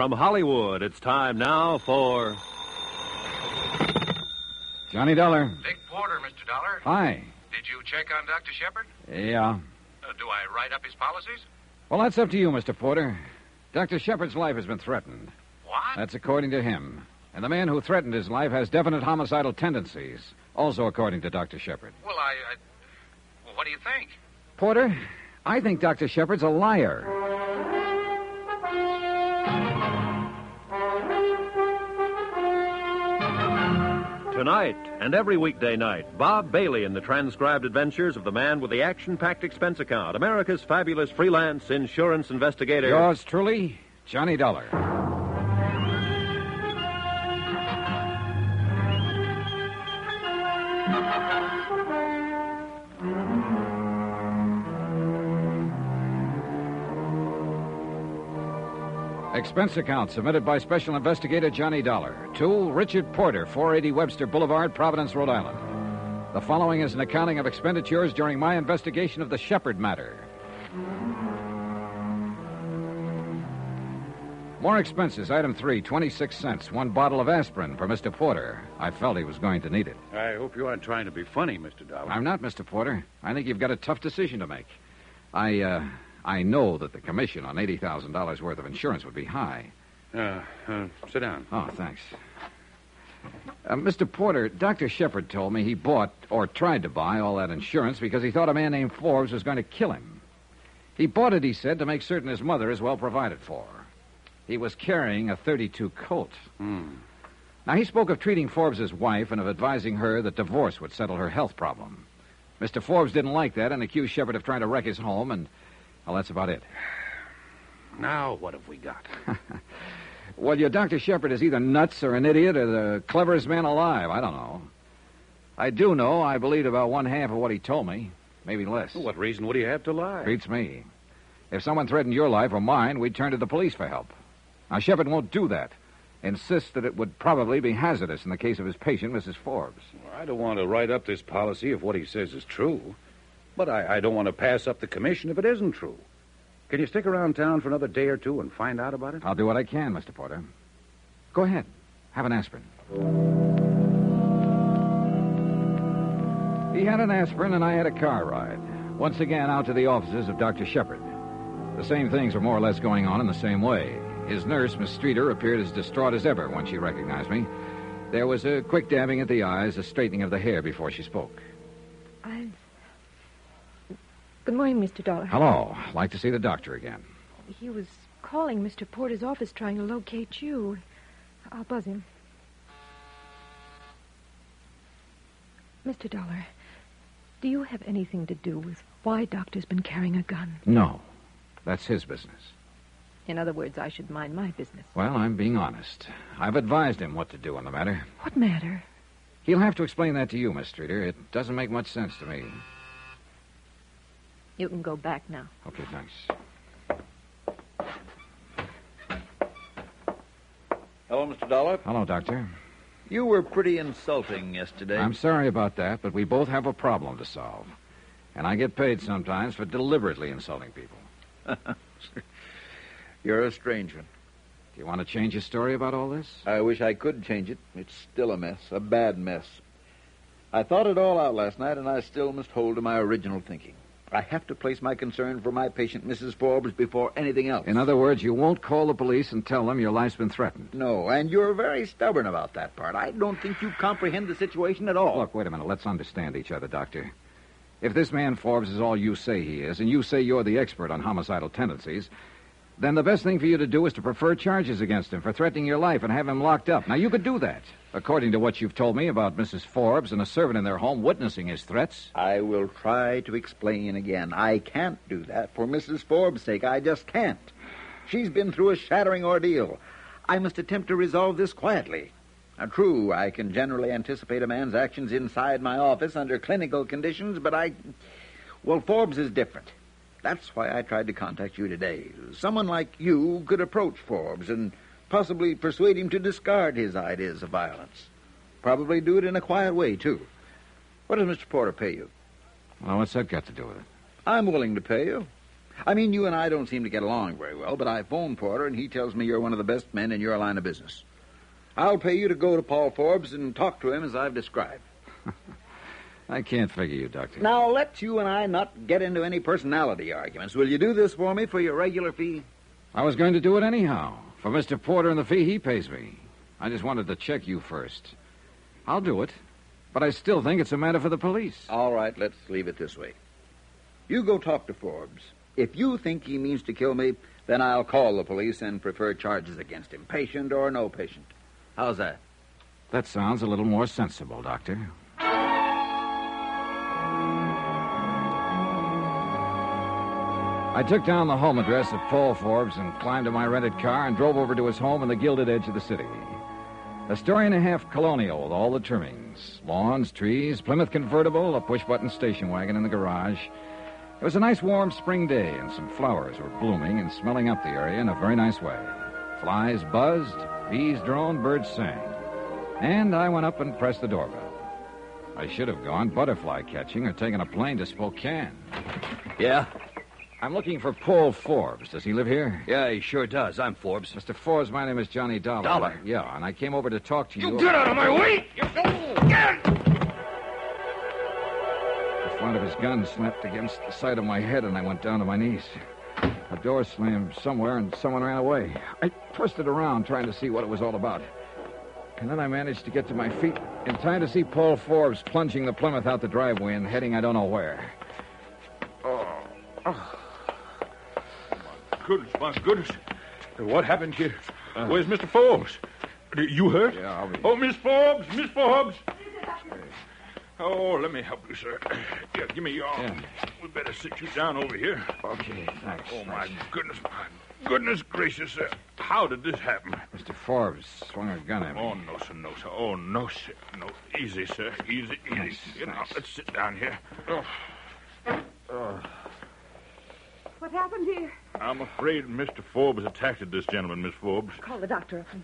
From Hollywood, it's time now for... Johnny Dollar. Dick Porter, Mr. Dollar. Hi. Did you check on Dr. Shepard? Yeah. Do I write up his policies? Well, that's up to you, Mr. Porter. Dr. Shepard's life has been threatened. What? That's according to him. And the man who threatened his life has definite homicidal tendencies, also according to Dr. Shepard. Well, well, what do you think? Porter, I think Dr. Shepard's a liar. Tonight and every weekday night, Bob Bailey in the transcribed adventures of the man with the action-packed expense account, America's fabulous freelance insurance investigator. Yours truly, Johnny Dollar. Expense account submitted by Special Investigator Johnny Dollar to Richard Porter, 480 Webster Boulevard, Providence, Rhode Island. The following is an accounting of expenditures during my investigation of the Shepard matter. More expenses. Item 3, 26 cents. 1 bottle of aspirin for Mr. Porter. I felt he was going to need it. I hope you aren't trying to be funny, Mr. Dollar. I'm not, Mr. Porter. I think you've got a tough decision to make. I know that the commission on $80,000 worth of insurance would be high. Sit down. Oh, thanks. Mr. Porter, Dr. Shepard told me he bought, or tried to buy, all that insurance because he thought a man named Forbes was going to kill him. He bought it, he said, to make certain his mother is well provided for. He was carrying a .32 Colt. Now, he spoke of treating Forbes' wife and of advising her that divorce would settle her health problem. Mr. Forbes didn't like that and accused Shepard of trying to wreck his home, and, well, that's about it. Now, what have we got? Well, your Dr. Shepard is either nuts or an idiot or the cleverest man alive. I don't know. I do know I believed about one half of what he told me, maybe less. What reason would he have to lie? Beats me. If someone threatened your life or mine, we'd turn to the police for help. Now, Shepard won't do that. Insists that it would probably be hazardous in the case of his patient, Mrs. Forbes. Well, I don't want to write up this policy if what he says is true. But I don't want to pass up the commission if it isn't true. Can you stick around town for another day or two and find out about it? I'll do what I can, Mr. Porter. Go ahead. Have an aspirin. He had an aspirin, and I had a car ride. Once again, out to the offices of Dr. Shepard. The same things were more or less going on in the same way. His nurse, Miss Streeter, appeared as distraught as ever when she recognized me. There was a quick dabbing at the eyes, a straightening of the hair before she spoke. Good morning, Mr. Dollar. Hello. Like to see the doctor again. He was calling Mr. Porter's office trying to locate you. I'll buzz him. Mr. Dollar, do you have anything to do with why Doctor's been carrying a gun? No. That's his business. In other words, I should mind my business. Well, I'm being honest. I've advised him what to do on the matter. What matter? He'll have to explain that to you, Miss Streeter. It doesn't make much sense to me. You can go back now. Okay, thanks. Hello, Mr. Dollar. Hello, Doctor. You were pretty insulting yesterday. I'm sorry about that, but we both have a problem to solve. And I get paid sometimes for deliberately insulting people. You're a strange one. Do you want to change your story about all this? I wish I could change it. It's still a mess, a bad mess. I thought it all out last night, and I still must hold to my original thinking. I have to place my concern for my patient, Mrs. Forbes, before anything else. In other words, you won't call the police and tell them your life's been threatened. No, and you're very stubborn about that part. I don't think you comprehend the situation at all. Look, wait a minute. Let's understand each other, Doctor. If this man Forbes is all you say he is, and you say you're the expert on homicidal tendencies, then the best thing for you to do is to prefer charges against him for threatening your life and have him locked up. Now, you could do that, according to what you've told me about Mrs. Forbes and a servant in their home witnessing his threats. I will try to explain again. I can't do that for Mrs. Forbes' sake. I just can't. She's been through a shattering ordeal. I must attempt to resolve this quietly. Now, true, I can generally anticipate a man's actions inside my office under clinical conditions, but well, Forbes is different. That's why I tried to contact you today. Someone like you could approach Forbes and possibly persuade him to discard his ideas of violence. Probably do it in a quiet way, too. What does Mr. Porter pay you? Well, what's that got to do with it? I'm willing to pay you. I mean, you and I don't seem to get along very well, but I phoned Porter, and he tells me you're one of the best men in your line of business. I'll pay you to go to Paul Forbes and talk to him as I've described. I can't figure you, Doctor. Now, let's you and I not get into any personality arguments. Will you do this for me for your regular fee? I was going to do it anyhow. For Mr. Porter and the fee he pays me. I just wanted to check you first. I'll do it, but I still think it's a matter for the police. All right, let's leave it this way. You go talk to Forbes. If you think he means to kill me, then I'll call the police and prefer charges against him, patient or no patient. How's that? That sounds a little more sensible, Doctor. I took down the home address of Paul Forbes and climbed to my rented car and drove over to his home in the gilded edge of the city. A story-and-a-half colonial with all the trimmings. Lawns, trees, Plymouth convertible, a push-button station wagon in the garage. It was a nice warm spring day, and some flowers were blooming and smelling up the area in a very nice way. Flies buzzed, bees droned, birds sang. And I went up and pressed the doorbell. I should have gone butterfly catching or taken a plane to Spokane. Yeah? I'm looking for Paul Forbes. Does he live here? Yeah, he sure does. I'm Forbes. Mr. Forbes, my name is Johnny Dollar. Dollar? Yeah, and I came over to talk to you. You get out of my way! Get! The front of his gun slapped against the side of my head, and I went down to my knees. A door slammed somewhere, and someone ran away. I twisted around, trying to see what it was all about. And then I managed to get to my feet in time to see Paul Forbes plunging the Plymouth out the driveway and heading I don't know where. My goodness. What happened here? Where's Mr. Forbes? You hurt? Yeah, I'll be... Oh, Miss Forbes! Miss Forbes! Oh, let me help you, sir. Yeah, give me your arm. Yeah. We better sit you down over here. Okay, thanks. Oh, my goodness gracious, sir. How did this happen? Mr. Forbes swung a gun at me. Oh, no, sir, no, sir. Oh, no, sir. No, easy, sir. Easy. Thanks, You know, thanks. let's sit down here. What happened here? I'm afraid Mr. Forbes attacked this gentleman, Miss Forbes. Call the doctor up and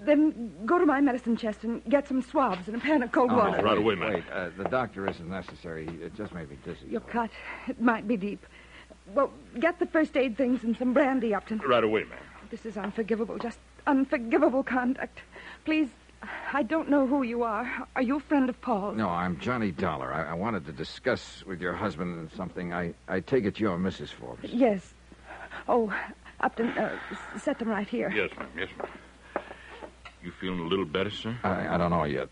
then go to my medicine chest and get some swabs and a pan of cold water. right away, ma'am. Wait, the doctor isn't necessary. It just made me dizzy. Your cut, it might be deep. Well, get the first aid things and some brandy, Upton. Right away, ma'am. This is unforgivable, just unforgivable conduct. Please, I don't know who you are. Are you a friend of Paul's? No, I'm Johnny Dollar. I wanted to discuss with your husband something. I take it you're Mrs. Forbes. Yes. Oh, Upton, set them right here. Yes, ma'am. Yes, ma'am. You feeling a little better, sir? I don't know yet.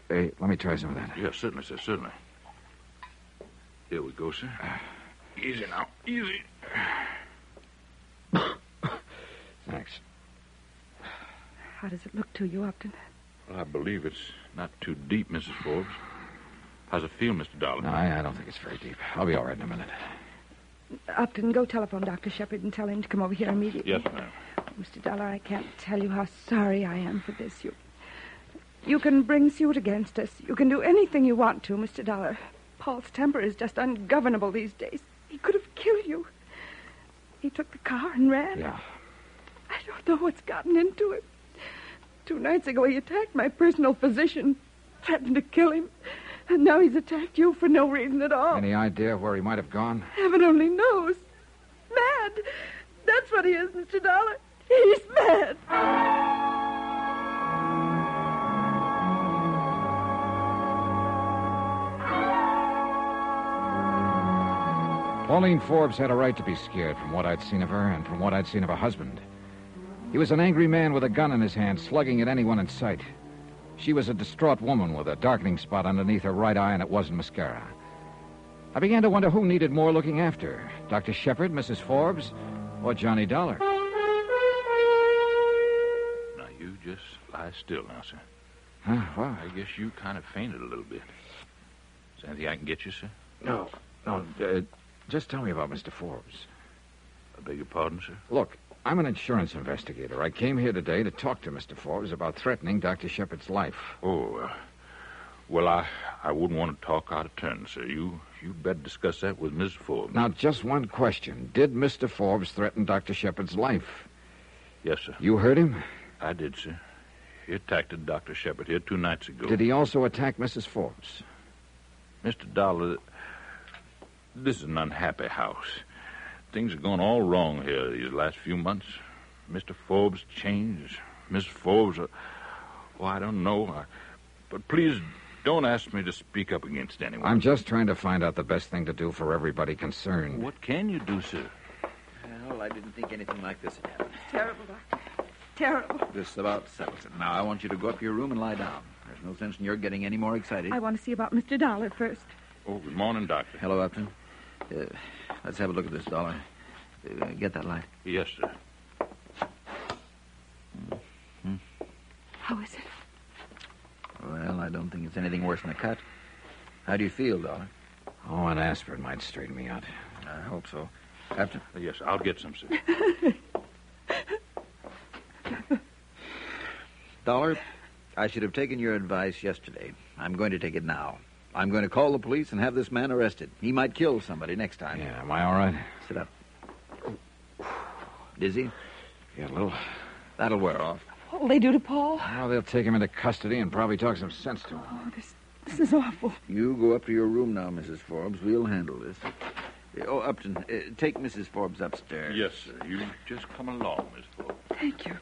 Hey, let me try some of that. Yes, certainly, sir, certainly. Here we go, sir. Easy now. Easy. Thanks. How does it look to you, Upton? Well, I believe it's not too deep, Mrs. Forbes. How's it feel, Mr. Dollar? No, I don't think it's very deep. I'll be all right in a minute. Upton, go telephone Dr. Shepard and tell him to come over here immediately. Yes, ma'am. Mr. Dollar, I can't tell you how sorry I am for this. You can bring suit against us. You can do anything you want to, Mr. Dollar. Paul's temper is just ungovernable these days. He could have killed you. He took the car and ran. Yeah. I don't know what's gotten into him. 2 nights ago, he attacked my personal physician, threatened to kill him. And now he's attacked you for no reason at all. Any idea where he might have gone? Heaven only knows. Mad. That's what he is, Mr. Dollar. He's mad. Pauline Forbes had a right to be scared from what I'd seen of her and from what I'd seen of her husband. He was an angry man with a gun in his hand, slugging at anyone in sight. She was a distraught woman with a darkening spot underneath her right eye, and it wasn't mascara. I began to wonder who needed more looking after, Dr. Shepard, Mrs. Forbes, or Johnny Dollar. Now, you just lie still now, sir. Huh? What? I guess you kind of fainted a little bit. Is there anything I can get you, sir? No. Just tell me about Mr. Forbes. I beg your pardon, sir? Look, I'm an insurance investigator. I came here today to talk to Mr. Forbes about threatening Dr. Shepard's life. Oh, well, I wouldn't want to talk out of turn, sir. You'd better discuss that with Mrs. Forbes. Now, just one question. Did Mr. Forbes threaten Dr. Shepard's life? Yes, sir. You heard him? I did, sir. He attacked Dr. Shepard here 2 nights ago. Did he also attack Mrs. Forbes? Mr. Dollar, this is an unhappy house. things have gone all wrong here these last few months. Mr. Forbes changed. Miss Forbes, I don't know. But please don't ask me to speak up against anyone. I'm just trying to find out the best thing to do for everybody concerned. What can you do, sir? Well, I didn't think anything like this had happened. Terrible, Doctor. Terrible. This about settles it. Now, I want you to go up to your room and lie down. There's no sense in your getting any more excited. I want to see about Mr. Dollar first. Oh, good morning, Doctor. Hello, Upton. Let's have a look at this, Dollar. Get that light. Yes, sir. How is it? Well, I don't think it's anything worse than a cut. How do you feel, Dollar? Oh, an aspirin might straighten me out. I hope so. Upton? Yes, I'll get some, sir. Dollar, I should have taken your advice yesterday. I'm going to take it now. I'm going to call the police and have this man arrested. He might kill somebody next time. Yeah, am I all right? Sit up. Dizzy? Yeah, a little. That'll wear off. What'll they do to Paul? Well, they'll take him into custody and probably talk some sense to him. Oh, this is awful. You go up to your room now, Mrs. Forbes. We'll handle this. Oh, Upton, take Mrs. Forbes upstairs. Yes, sir. You just come along, Miss Forbes. Thank you.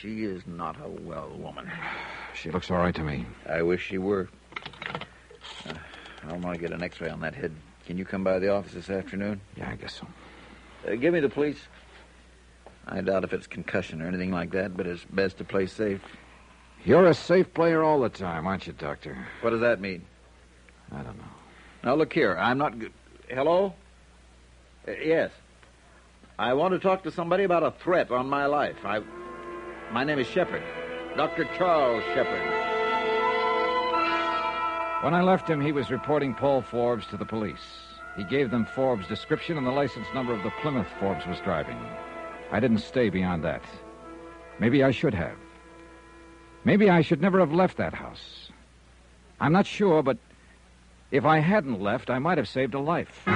She is not a well woman. She looks all right to me. I wish she were. I want to get an x-ray on that head. Can you come by the office this afternoon? Yeah, I guess so. Give me the police. I doubt if it's concussion or anything like that, but it's best to play safe. You're a safe player all the time, aren't you, Doctor? What does that mean? I don't know. Now, look here. I'm not good. Hello? Yes. I want to talk to somebody about a threat on my life. My name is Shepard. Dr. Charles Shepard. When I left him, he was reporting Paul Forbes to the police. He gave them Forbes' description and the license number of the Plymouth Forbes was driving. I didn't stay beyond that. Maybe I should have. Maybe I should never have left that house. I'm not sure, but if I hadn't left, I might have saved a life.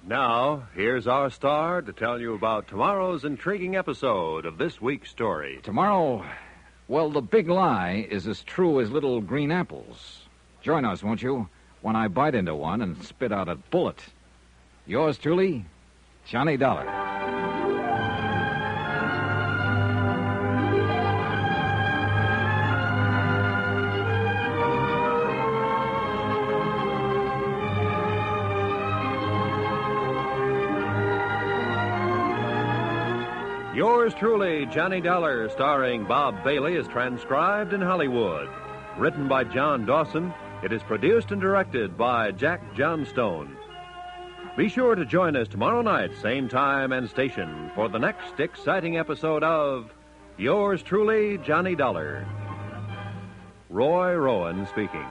Now, here's our star to tell you about tomorrow's intriguing episode of this week's story. Tomorrow, well, the big lie is as true as little green apples. Join us, won't you, when I bite into one and spit out a bullet. Yours truly, Johnny Dollar. Yours truly, Johnny Dollar, starring Bob Bailey, is transcribed in Hollywood. Written by John Dawson, it is produced and directed by Jack Johnstone. Be sure to join us tomorrow night, same time and station, for the next exciting episode of Yours truly, Johnny Dollar. Roy Rowan speaking.